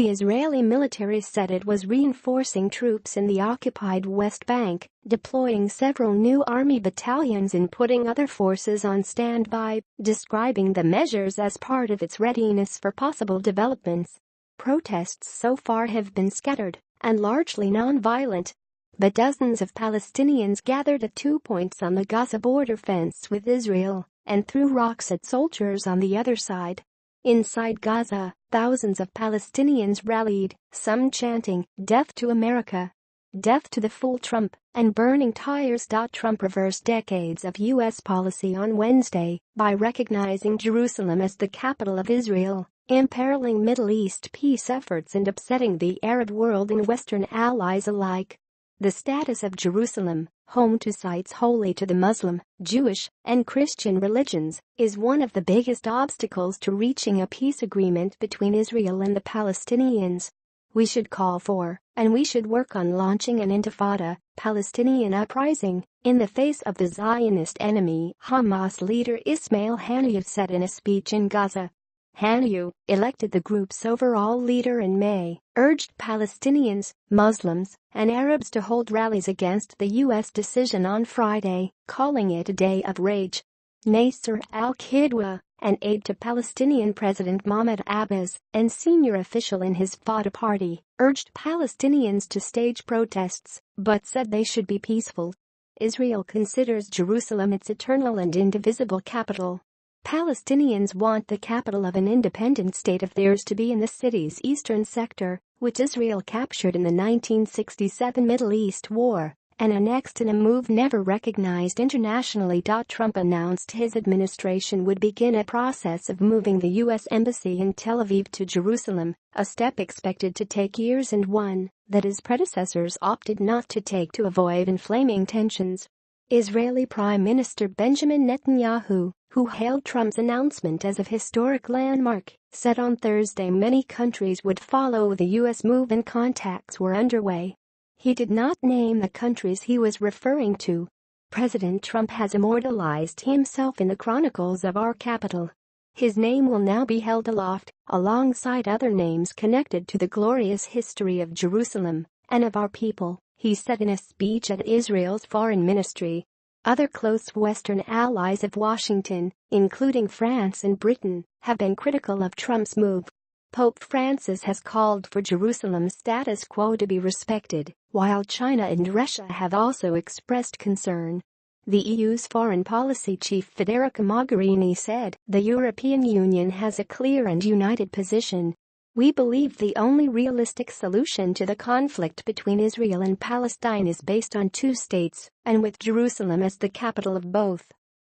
The Israeli military said it was reinforcing troops in the occupied West Bank, deploying several new army battalions and putting other forces on standby, describing the measures as part of its readiness for possible developments. Protests so far have been scattered and largely non-violent, but dozens of Palestinians gathered at 2 points on the Gaza border fence with Israel and threw rocks at soldiers on the other side. Inside Gaza, thousands of Palestinians rallied, some chanting, "Death to America! Death to the full Trump," and burning tires.Trump reversed decades of U.S. policy on Wednesday by recognizing Jerusalem as the capital of Israel, imperiling Middle East peace efforts and upsetting the Arab world and Western allies alike. The status of Jerusalem, home to sites holy to the Muslim, Jewish, and Christian religions, is one of the biggest obstacles to reaching a peace agreement between Israel and the Palestinians. We should call for, and we should work on launching an intifada, Palestinian uprising, in the face of the Zionist enemy, Hamas leader Ismail Haniyeh said in a speech in Gaza. Haniyeh, elected the group's overall leader in May, urged Palestinians, Muslims, and Arabs to hold rallies against the U.S. decision on Friday, calling it a day of rage. Naser Al-Qidwa, an aide to Palestinian President Mahmoud Abbas and senior official in his Fatah party, urged Palestinians to stage protests, but said they should be peaceful. Israel considers Jerusalem its eternal and indivisible capital. Palestinians want the capital of an independent state of theirs to be in the city's eastern sector, which Israel captured in the 1967 Middle East War and annexed in a move never recognized internationally. Trump announced his administration would begin a process of moving the U.S. Embassy in Tel Aviv to Jerusalem, a step expected to take years and one that his predecessors opted not to take to avoid inflaming tensions. Israeli Prime Minister Benjamin Netanyahu, who hailed Trump's announcement as a historic landmark, said on Thursday many countries would follow the U.S. move and contacts were underway. He did not name the countries he was referring to. President Trump has immortalized himself in the chronicles of our capital. His name will now be held aloft, alongside other names connected to the glorious history of Jerusalem and of our people, he said in a speech at Israel's foreign ministry. Other close Western allies of Washington, including France and Britain, have been critical of Trump's move. Pope Francis has called for Jerusalem's status quo to be respected, while China and Russia have also expressed concern. The EU's foreign policy chief Federica Mogherini said, "The European Union has a clear and united position. We believe the only realistic solution to the conflict between Israel and Palestine is based on two states, and with Jerusalem as the capital of both."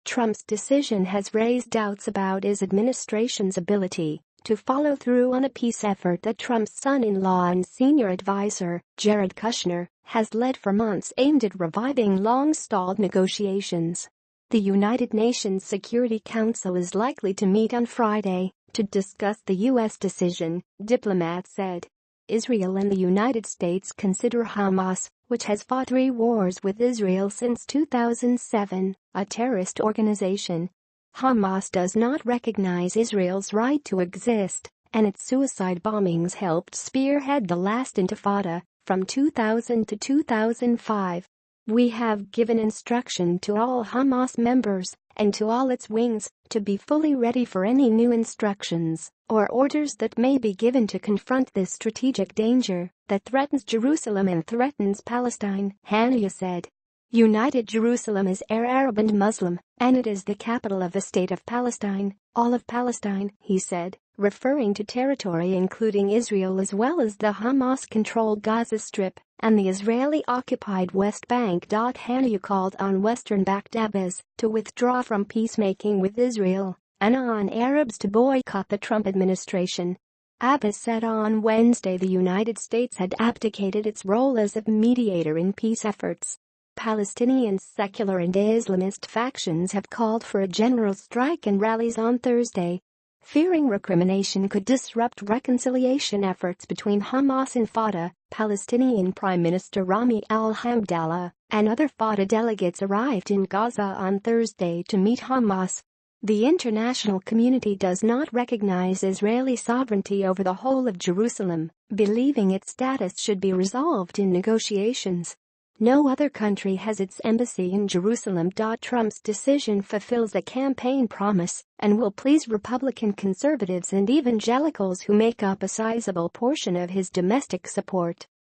Trump's decision has raised doubts about his administration's ability to follow through on a peace effort that Trump's son-in-law and senior advisor, Jared Kushner, has led for months aimed at reviving long-stalled negotiations. The United Nations Security Council is likely to meet on Friday to discuss the U.S. decision, diplomats said. Israel and the United States consider Hamas, which has fought 3 wars with Israel since 2007, a terrorist organization. Hamas does not recognize Israel's right to exist, and its suicide bombings helped spearhead the last intifada, from 2000 to 2005. We have given instruction to all Hamas members and to all its wings to be fully ready for any new instructions or orders that may be given to confront this strategic danger that threatens Jerusalem and threatens Palestine, Haniyeh said. United Jerusalem is Arab and Muslim, and it is the capital of the state of Palestine, all of Palestine, he said, referring to territory including Israel as well as the Hamas-controlled Gaza Strip and the Israeli-occupied West Bank. Haniyeh called on Western-backed Abbas to withdraw from peacemaking with Israel and on Arabs to boycott the Trump administration. Abbas said on Wednesday the United States had abdicated its role as a mediator in peace efforts. Palestinian secular and Islamist factions have called for a general strike and rallies on Thursday, fearing recrimination could disrupt reconciliation efforts between Hamas and Fatah. Palestinian Prime Minister Rami al-Hamdallah and other Fatah delegates arrived in Gaza on Thursday to meet Hamas. The international community does not recognize Israeli sovereignty over the whole of Jerusalem, believing its status should be resolved in negotiations. No other country has its embassy in Jerusalem. Trump's decision fulfills a campaign promise and will please Republican conservatives and evangelicals who make up a sizable portion of his domestic support.